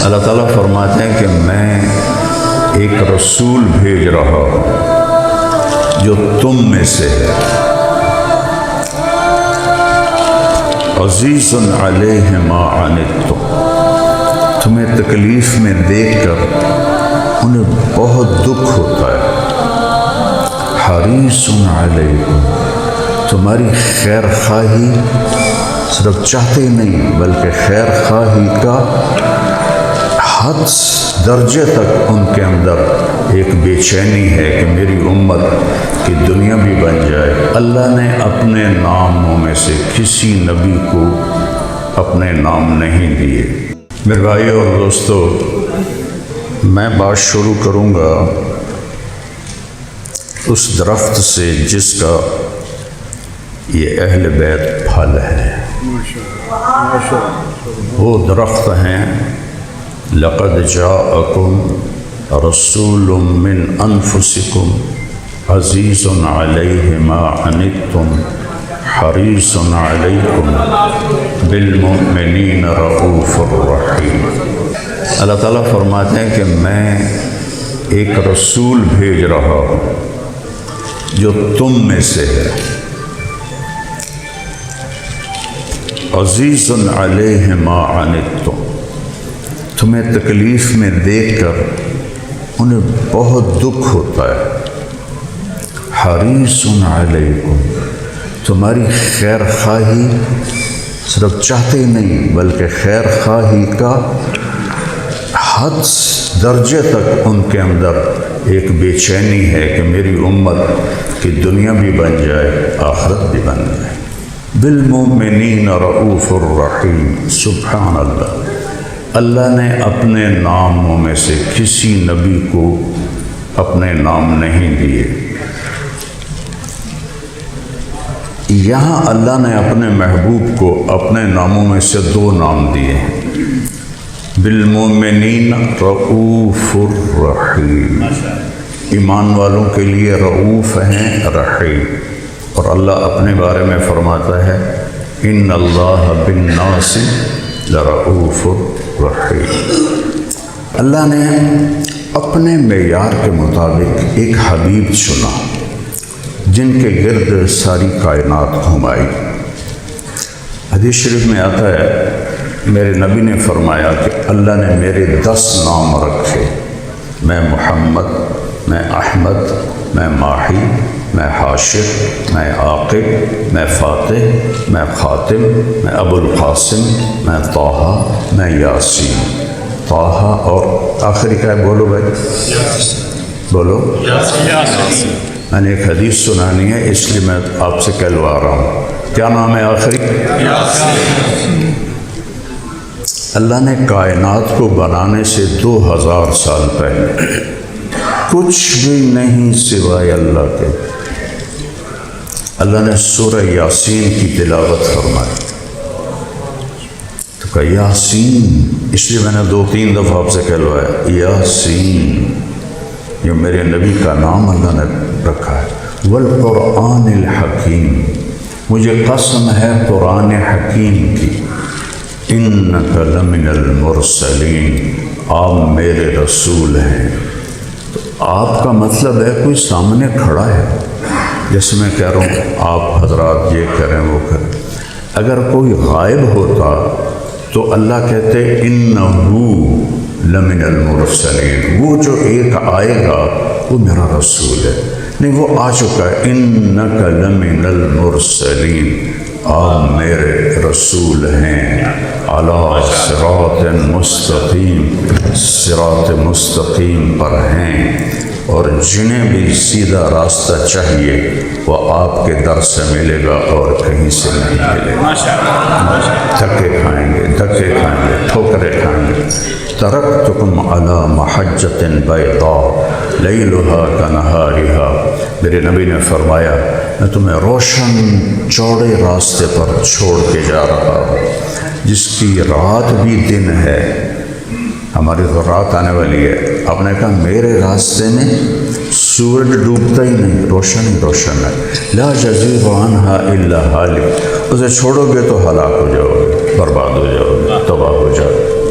اللہ تعالیٰ فرماتے ہیں کہ میں ایک رسول بھیج رہا ہوں جو تم میں سے ہے، عزیز علیہ ما عنتم، تمہیں تکلیف میں دیکھ کر انہیں بہت دکھ ہوتا ہے، حریص علیکم، تمہاری خیر خواہی صرف چاہتے ہی نہیں بلکہ خیر خواہی کا حد درجے تک ان کے اندر ایک بے چینی ہے کہ میری امت کی دنیا بھی بن جائے۔ اللہ نے اپنے ناموں میں سے کسی نبی کو اپنے نام نہیں دیے۔ میرے بھائیو اور دوستو، میں بات شروع کروں گا اس درخت سے جس کا یہ اہل بیت پھل ہے۔ وہ درخت ہیں لقد جاءکم رسول من انفسکم عزیز علیہ ما عنتم حریص علیکم بالمؤمنین رؤوف الرحیم۔ اللہ تعالیٰ فرماتے ہیں کہ میں ایک رسول بھیج رہا ہوں جو تم میں سے ہے، عزیز علیہ ما عنتم، تمہیں تکلیف میں دیکھ کر انہیں بہت دکھ ہوتا ہے، حریص علیکم، تمہاری خیر خواہی صرف چاہتے ہی نہیں بلکہ خیر خواہی کا حد درجے تک ان کے اندر ایک بے چینی ہے کہ میری امت کی دنیا بھی بن جائے، آخرت بھی بن جائے۔ بالمؤمنین رؤوف الرحیم۔ سبحان اللہ، اللہ نے اپنے ناموں میں سے کسی نبی کو اپنے نام نہیں دیے۔ یہاں اللہ نے اپنے محبوب کو اپنے ناموں میں سے دو نام دیے ہیں، بالمؤمنین رؤوف الرحیم، ایمان والوں کے لیے رؤوف ہیں، رحیم۔ اور اللہ اپنے بارے میں فرماتا ہے ان اللہ بالناس لرؤوف الرحیم۔ اللہ نے اپنے معیار کے مطابق ایک حبیب چنا جن کے گرد ساری کائنات گھمائی۔ حدیث شریف میں آتا ہے میرے نبی نے فرمایا کہ اللہ نے میرے 10 نام رکھے، میں محمد، میں احمد، میں ماہی، میں حاشر، میں عاقب، میں فاتح، میں خاتم، میں ابو القاسم، میں طٰہٰ، میں یاسین۔ طٰہٰ اور آخری کیا ہے؟ بولو بھائی، بولو۔ میں نے ایک حدیث سنانی ہے اس لیے میں آپ سے کہلوا رہا ہوں، کیا نام ہے آخری؟ اللہ نے کائنات کو بنانے سے 2000 سال پہلے کچھ بھی نہیں سوائے اللہ کے، اللہ نے سورہ یاسین کی تلاوت فرمائی۔ تو کہا یاسین، اس لیے میں نے 2-3 دفعہ آپ سے کہلوایا یاسین، یہ میرے نبی کا نام اللہ نے رکھا ہے۔ والقرآن الحکیم، مجھے قسم ہے قرآن حکیم کی، انک لمن المرسلین، آپ میرے رسول ہیں۔ تو آپ کا مطلب ہے کوئی سامنے کھڑا ہے، جیسے میں کہہ رہا ہوں آپ حضرات یہ کریں وہ کریں۔ اگر کوئی غائب ہوتا تو اللہ کہتے انہو لمن المرسلین، وہ جو ایک آئے گا وہ میرا رسول ہے، نہیں وہ آ چکا ہے، انک لمن المرسلین، آپ میرے رسول ہیں، علی صراط مستقیم، صراط مستقیم پر ہیں، اور جنہیں بھی سیدھا راستہ چاہیے وہ آپ کے در سے ملے گا اور کہیں سے نہیں ملے گا۔ دھکے کھائیں گے، دھکے کھائیں گے، ٹھوکریں کھائیں گے۔ ترکتکم علی محجۃ بیضاء لیلھا کنہارھا، میرے نبی نے فرمایا میں تمہیں روشن چوڑے راستے پر چھوڑ کے جا رہا ہوں جس کی رات بھی دن ہے۔ ہماری تو رات آنے والی ہے، آپ نے کہا میرے راستے میں سورج ڈوبتا ہی نہیں، روشن ہی روشن ہے، لا یزیغ عنہا الا ہالک، اسے چھوڑو گے تو ہلاک ہو جاؤ گے، برباد ہو جاؤ گے، تباہ ہو جاؤ گے۔